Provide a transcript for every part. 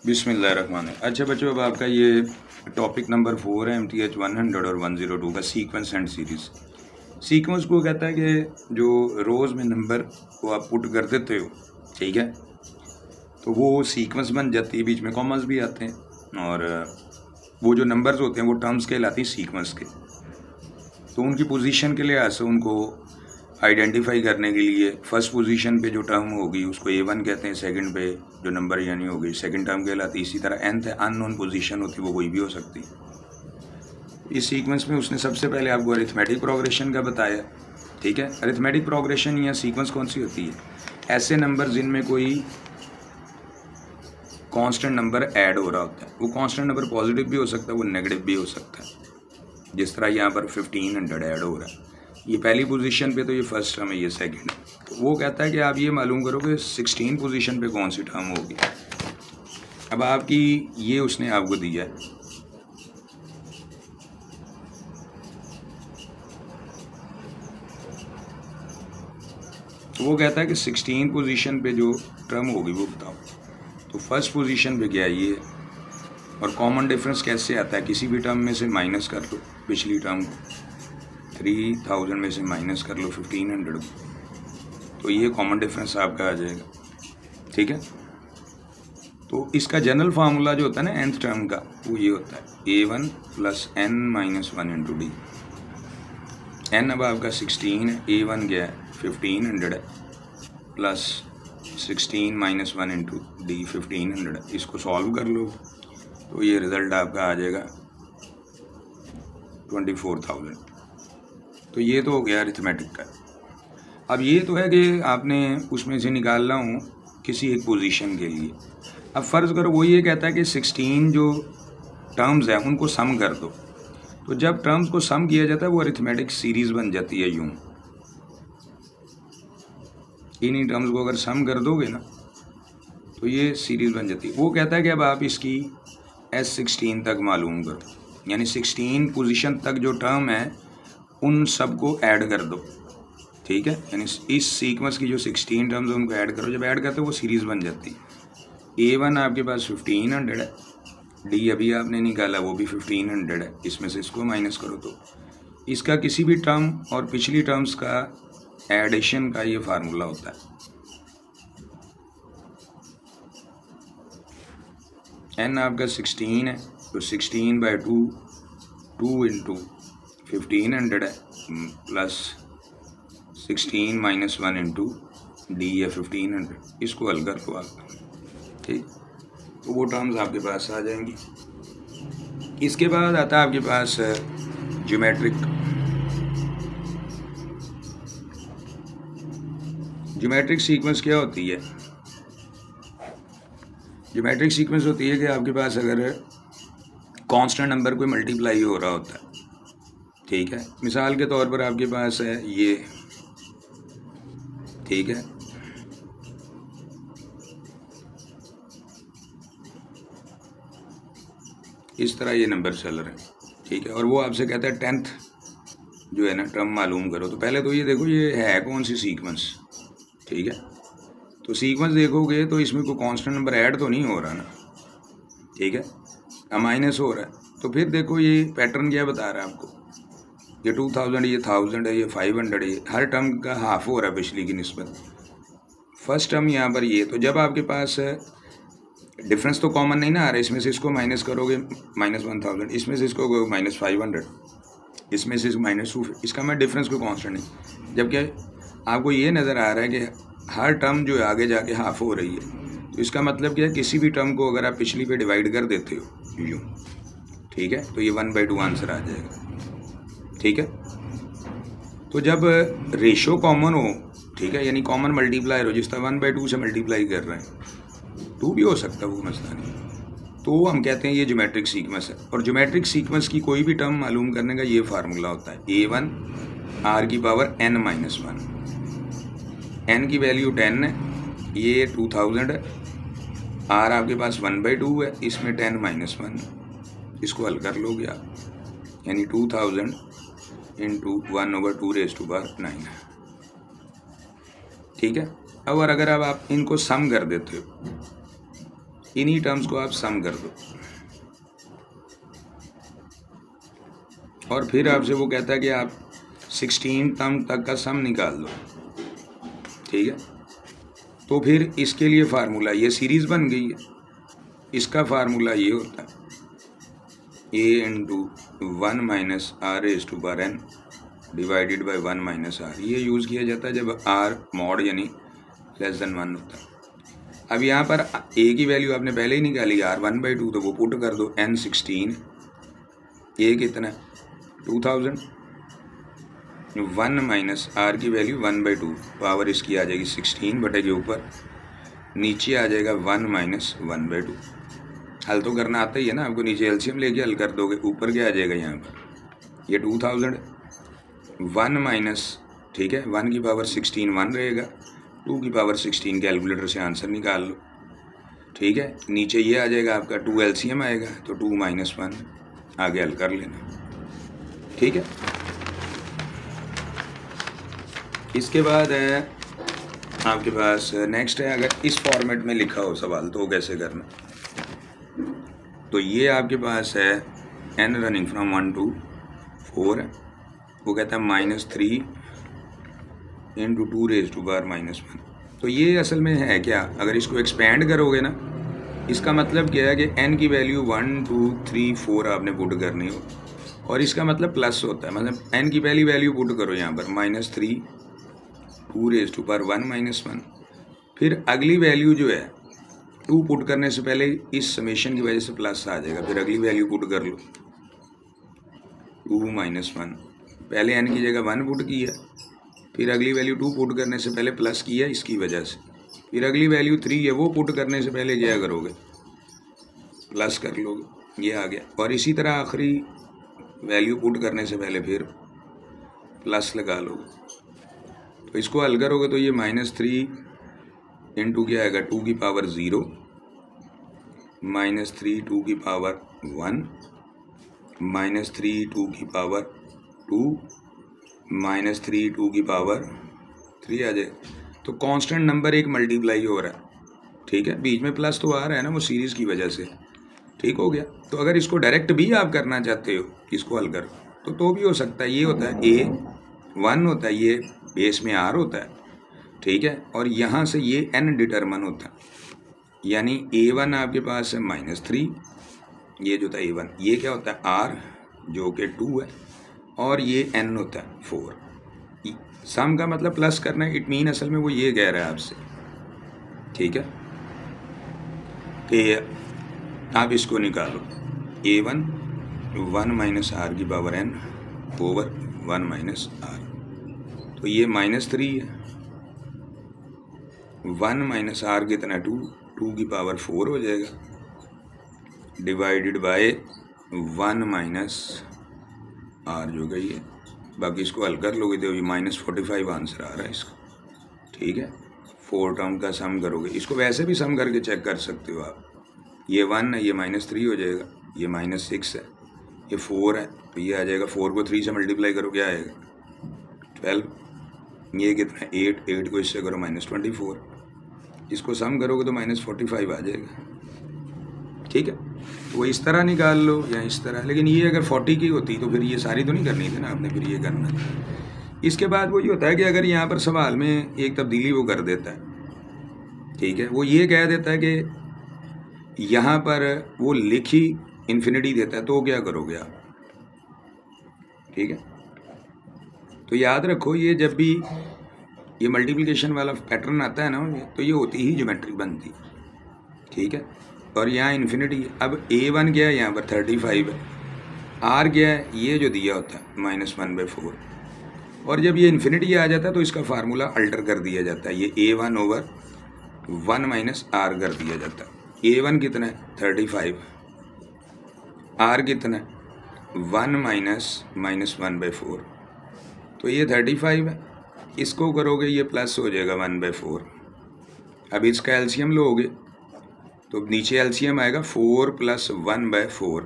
बिस्मिल्लाहिर्रहमानिर्रहीम। अच्छा बच्चों, अब आपका ये टॉपिक नंबर 4 है MTH 100 और 102 का सीक्वेंस एंड सीरीज़। सीक्वेंस को कहता है कि जो रोज़ में नंबर को आप पुट कर देते हो, ठीक है, तो वो सीक्वेंस बन जाती है, बीच में कॉमर्स भी आते हैं और वो जो नंबर्स होते हैं वो टर्म्स कहलाती हैं सीक्वेंस के। तो उनकी पोजीशन के लिहाज से उनको आइडेंटिफाई करने के लिए फर्स्ट पोजीशन पे जो टर्म होगी उसको A1 कहते हैं, सेकंड पे जो नंबर यानी होगी सेकंड टर्म कहलाती है। इसी तरह nth अननोन पोजीशन होती है, वो कोई भी हो सकती है। इस सीक्वेंस में उसने सबसे पहले आपको अरिथमेटिक प्रोग्रेशन का बताया, ठीक है। अरिथमेटिक प्रोग्रेशन या सीक्वेंस कौन सी होती है? ऐसे नंबर जिनमें कोई कांस्टेंट नंबर ऐड हो रहा होता है। वो कांस्टेंट नंबर पॉजिटिव भी हो सकता है, वो नेगेटिव भी हो सकता है। जिस तरह यहाँ पर 1500 ऐड हो रहा है, ये पहली पोजीशन पे, तो ये फर्स्ट टर्म है, ये सेकंड। तो वो कहता है कि आप ये मालूम करो कि 16 पोजीशन पे कौन सी टर्म होगी। अब आपकी ये उसने आपको दिया है, तो वो कहता है कि 16 पोजीशन पे जो टर्म होगी वो बताओ। तो फर्स्ट पोजीशन पे क्या है ये, और कॉमन डिफरेंस कैसे आता है? किसी भी टर्म में से माइनस कर लो पिछली टर्म को, 3000 में से माइनस कर लो 1500 को, तो ये कॉमन डिफरेंस आपका आ जाएगा, ठीक है। तो इसका जनरल फार्मूला जो होता है ना nth टर्म का, वो ये होता है A1 + n-1 × d। n अब आपका 16 है, A1 क्या है 1500 है, प्लस 16 - 1 × d 1500 है। इसको सॉल्व कर लो तो ये रिज़ल्ट आपका आ जाएगा 24,000। तो ये तो हो गया अरिथमेटिक का। अब ये तो है कि आपने उसमें से निकालना हो किसी एक पोजीशन के लिए। अब फ़र्ज़ करो वो ये कहता है कि 16 जो टर्म्स हैं उनको सम कर दो। तो जब टर्म्स को सम किया जाता है वो अरिथमेटिक सीरीज़ बन जाती है। यूँ इन्हीं टर्म्स को अगर सम कर दोगे ना तो ये सीरीज़ बन जाती है। वो कहता है कि अब आप इसकी S16 तक मालूम करो, यानी 16 पोजीशन तक जो टर्म है उन सब को ऐड कर दो, ठीक है। यानी इस सीक्वेंस की जो 16 टर्म्स है उनको ऐड करो। जब ऐड करते हो वो सीरीज़ बन जाती है। A1 आपके पास 1500 है, D अभी आपने निकाला वो भी 1500 है, इसमें से इसको माइनस करो तो इसका किसी भी टर्म और पिछली टर्म्स का एडिशन का ये फार्मूला होता है। n आपका 16 है, तो 16/2 2 × 1500 है, प्लस 16 - 1 × d है 1500। इसको हल कर लो आप, ठीक। तो वो टर्म्स आपके पास आ जाएंगी। इसके बाद आता है आपके पास ज्योमेट्रिक सीक्वेंस। क्या होती है? ज्योमेट्रिक सीक्वेंस होती है कि आपके पास अगर कांस्टेंट नंबर कोई मल्टीप्लाई हो रहा होता है, ठीक है। मिसाल के तौर पर आपके पास है ये, ठीक है, इस तरह ये नंबर चल रहे हैं, ठीक है। और वो आपसे कहता है 10th जो है ना टर्म मालूम करो। तो पहले तो ये देखो ये है कौन सी सीक्वेंस, ठीक है। तो सीक्वेंस देखोगे तो इसमें कोई कांस्टेंट नंबर ऐड तो नहीं हो रहा ना, ठीक है, अब माइनस हो रहा है। तो फिर देखो ये पैटर्न क्या बता रहा है आपको, ये 2000, ये 1000 है, ये 500 है, हर टर्म का हाफ हो रहा है पिछली की निस्बत। फर्स्ट टर्म यहाँ पर ये, तो जब आपके पास डिफरेंस तो कॉमन नहीं ना आ रहा है, इसमें से इसको माइनस करोगे -1000, इसमें से इसको -500, इसमें से -2, इसका मैं डिफरेंस कोई कांस्टेंट नहीं। जबकि आपको ये नज़र आ रहा है कि हर टर्म जो है आगे जाके हाफ हो रही है। तो इसका मतलब क्या है, किसी भी टर्म को अगर आप पिछली पे डिवाइड कर देते हो यूँ, ठीक है, तो ये 1/2 आंसर आ जाएगा, ठीक है। तो जब रेशो कॉमन हो, ठीक है, यानी कॉमन मल्टीप्लायर हो, जिस तरह 1/2 से मल्टीप्लाई कर रहे हैं, 2 भी हो सकता है, वो मसला नहीं, तो हम कहते हैं ये ज्योमेट्रिक सीक्वेंस है। और ज्योमेट्रिक सीक्वेंस की कोई भी टर्म मालूम करने का ये फार्मूला होता है A1 r⁻n-1। n की वैल्यू 10 है, ये 2000 है, r आपके पास 1/2 है, इसमें 10 - 1, इसको हल कर लोगे आप, यानी 2000 × 1/2⁹ ठीक है। और अगर अब आप इनको सम कर देते हो इन्हीं टर्म्स को आप सम कर दो और फिर आपसे वो कहता है कि आप 16 टर्म तक का सम निकाल लो। ठीक है, तो फिर इसके लिए फार्मूला, ये सीरीज़ बन गई है, इसका फार्मूला ये होता है a into 1 minus r raise to power n divided by 1 minus r. ये यूज़ किया जाता है जब r मॉड यानी लेस देन 1 होता है। अब यहाँ पर a की वैल्यू आपने पहले ही निकाली r 1/2, तो वो पुट कर दो, n 16, a कितना 2000, 1 माइनस आर की वैल्यू 1/2, पावर इसकी आ जाएगी 16 बटे के ऊपर, नीचे आ जाएगा 1 माइनस 1/2। हल तो करना आता ही है ना आपको, नीचे एलसीएम लेके हल कर दोगे, ऊपर क्या आ जाएगा यहाँ पर, ये 2000, 1 माइनस, ठीक है, 1 की पावर 16 1 रहेगा, 2 की पावर 16 कैलकुलेटर से आंसर निकाल लो। ठीक है, नीचे ये आ जाएगा आपका 2 एलसीएम आएगा, तो 2 माइनस 1, आगे हल कर लेना। ठीक है, इसके बाद है आपके पास नेक्स्ट है, अगर इस फॉर्मेट में लिखा हो सवाल तो कैसे करना। तो ये आपके पास है n रनिंग फ्रॉम 1 to 4, वो कहता है -3 इंटू 2 रेज़ टू पावर -1। तो ये असल में है क्या, अगर इसको एक्सपेंड करोगे ना, इसका मतलब क्या है कि n की वैल्यू 1 2 3 4 आपने पुट करनी हो, और इसका मतलब प्लस होता है, मतलब n की पहली वैल्यू पुट करो यहाँ पर -3 2 रेज़ टू पावर 1 - 1, फिर अगली वैल्यू जो है 2 पुट करने से पहले इस समेशन की वजह से प्लस आ जाएगा, फिर अगली वैल्यू पुट कर लो 2 - 1, पहले n की जगह 1 पुट किया, फिर अगली वैल्यू 2 पुट करने से पहले प्लस किया इसकी वजह से, फिर अगली वैल्यू 3 है, वो पुट करने से पहले क्या करोगे, प्लस कर लोगे, ये आ गया, और इसी तरह आखिरी वैल्यू पुट करने से पहले फिर प्लस लगा लोगे। तो इसको हल करोगे तो ये -3 इंटू क्या आएगा 2 की पावर 0, -3 2 की पावर 1, -3 2 की पावर 2, -3 2 की पावर 3 आ जाए। तो कांस्टेंट नंबर एक मल्टीप्लाई हो रहा है। ठीक है, बीच में प्लस तो आ रहा है ना, वो सीरीज़ की वजह से। ठीक हो गया। तो अगर इसको डायरेक्ट भी आप करना चाहते हो, इसको हल कर तो भी हो सकता है। ये होता है A1 होता है, ये बेस में R होता है। ठीक है, और यहाँ से ये n डिटरमन होता है, यानी A1 आपके पास है -3, ये जो था A1, ये क्या होता है R जो कि 2 है, और ये n होता है 4। सम का मतलब प्लस करना है, इट मीन असल में वो ये कह रहा है आपसे। ठीक है, कि आप इसको निकालो A1 1 माइनस R की power n over 1 minus R। तो ये -3 है, 1 माइनस R कितना 2, 2 की पावर 4 हो जाएगा, डिवाइडेड बाय 1 माइनस R जो गई है। बाकी इसको हल कर लोगे तो ये -45 आंसर आ रहा है इसका। ठीक है, 4 टर्म का सम करोगे, इसको वैसे भी सम करके चेक कर सकते हो आप। ये 1 है, ये -3 हो जाएगा, ये -6 है, ये 4 है, तो ये आ जाएगा 4 को 3 से मल्टीप्लाई करो क्या आएगा 12, ये कितना है 8, 8 को इससे करो -24, इसको सम करोगे तो -45 आ जाएगा। ठीक है, तो वो इस तरह निकाल लो या इस तरह, लेकिन ये अगर 40 की होती तो फिर ये सारी तो नहीं करनी थी ना आपने, फिर ये करना। इसके बाद वो ये होता है कि अगर यहाँ पर सवाल में एक तब्दीली वो कर देता है। ठीक है, वो ये कह देता है कि यहाँ पर वो लिखी इन्फिनिटी देता है, तो क्या करोगे आप। ठीक है, तो याद रखो ये जब भी ये मल्टीप्लिकेशन वाला पैटर्न आता है ना, तो ये होती ही ज्योमेट्री बनती। ठीक है, और यहाँ इन्फिनिटी। अब A1 क्या है, यहाँ पर 35 है, R क्या है, ये जो दिया होता है -1/4, और जब ये इन्फिनिटी आ जाता है तो इसका फार्मूला अल्टर कर दिया जाता है, ये A1 ओवर 1 माइनस R कर दिया जाता है। A1 कितना है 35, R कितना है 1 माइनस -1/4, तो ये 35 है, इसको करोगे ये प्लस हो जाएगा 1/4। अब इसका एलसीएम लोगे तो नीचे एलसीएम आएगा 4 + 1/4,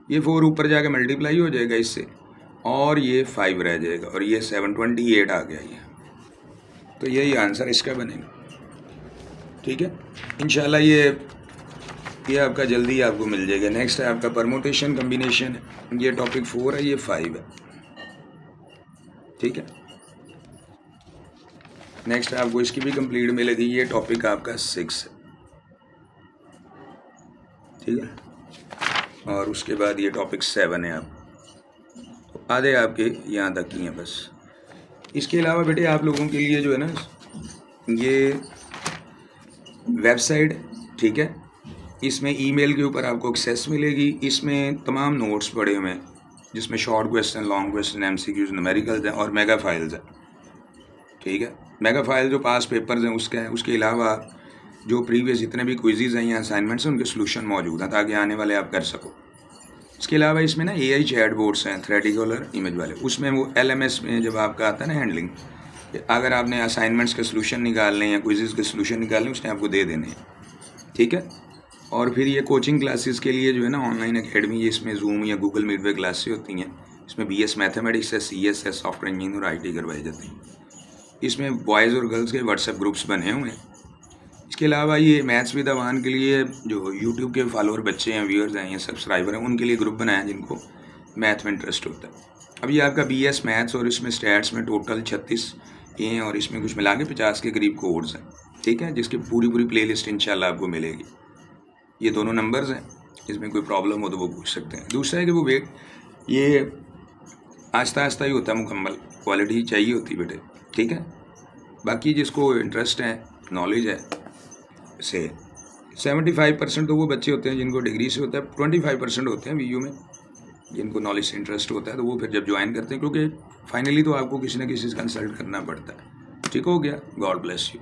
ये 4 ऊपर जाके मल्टीप्लाई हो जाएगा इससे, और ये 5 रह जाएगा, और ये 728 आ गया ये। तो यही आंसर इसका बनेगा। ठीक है, इंशाल्लाह ये ये आपका जल्दी आपको मिल जाएगा। नेक्स्ट है आपका परमुटेशन कम्बिनेशन, ये टॉपिक 4 है, ये 5 है, ठीक है। नेक्स्ट आपको इसकी भी कंप्लीट मिलेगी, ये टॉपिक आपका 6 है, ठीक है। और उसके बाद ये टॉपिक 7 है। आप तो आधे आपके यहाँ तक ही हैं बस। इसके अलावा बेटे आप लोगों के लिए जो है ना ये वेबसाइट, ठीक है, इसमें ईमेल के ऊपर आपको एक्सेस मिलेगी। इसमें तमाम नोट्स पड़े हुए हैं जिसमें short question, long question, MCQs, numericals हैं और मेगा फाइल्स हैं, ठीक है। मेगा फाइल जो पास पेपर्स हैं उसका है। उसके अलावा जो प्रीवियस जितने भी क्विज़ेज़ हैं या असाइनमेंट्स हैं उनके सोल्यूशन मौजूद हैं ताकि आने वाले आप कर सको। इसके अलावा इसमें ना AI चैट बोर्ड्स हैं, थ्रेडिकुलर इमेज वाले, उसमें वो LMS में जब आपका आता है ना हैंडलिंग, अगर आपने असाइनमेंट्स के सोल्यूशन निकालने हैं या क्विज़ेज़ के सोल्यूशन निकालने उसने आपको दे देने हैं, ठीक है। और फिर ये कोचिंग क्लासेस के लिए जो है ना ऑनलाइन एकेडमी, ये इसमें जूम या गूगल मीट पे क्लासेस होती हैं। इसमें BS मैथमेटिक्स है, CS है, सॉफ्टवेयर इंजीनियर और IT करवाई जाती हैं। इसमें बॉयज़ और गर्ल्स के व्हाट्सएप ग्रुप्स बने हुए हैं। इसके अलावा ये मैथ्स विद अवान के लिए जो यूट्यूब के फॉलोअर बच्चे हैं, व्यूअर्स हैं या सब्सक्राइबर हैं, उनके लिए ग्रुप बनाया जिनको मैथ में इंटरेस्ट होता है। अब ये आपका BS मैथ्स और इसमें स्टैट्स में टोटल 36 ये हैं और इसमें कुछ मिला के 50 के करीब कोर्स हैं, ठीक है, जिसकी पूरी प्लेलिस्ट इंशाल्लाह आपको मिलेगी। ये दोनों नंबर्स हैं, इसमें कोई प्रॉब्लम हो तो वो पूछ सकते हैं। दूसरा है कि वो वेट ये आहिस्ता आहिस्ता ही होता है, मुकम्मल क्वालिटी चाहिए होती है बेटे, ठीक है। बाकी जिसको इंटरेस्ट है, नॉलेज है, से 75% तो वो बच्चे होते हैं जिनको डिग्री से होता है, 25% होते हैं VU में जिनको नॉलेज से इंटरेस्ट होता है, तो वो फिर जब ज्वाइन करते हैं, क्योंकि फाइनली तो आपको किसी न किसी से कंसल्ट करना पड़ता है। ठीक हो गया, गॉड ब्लेस यू।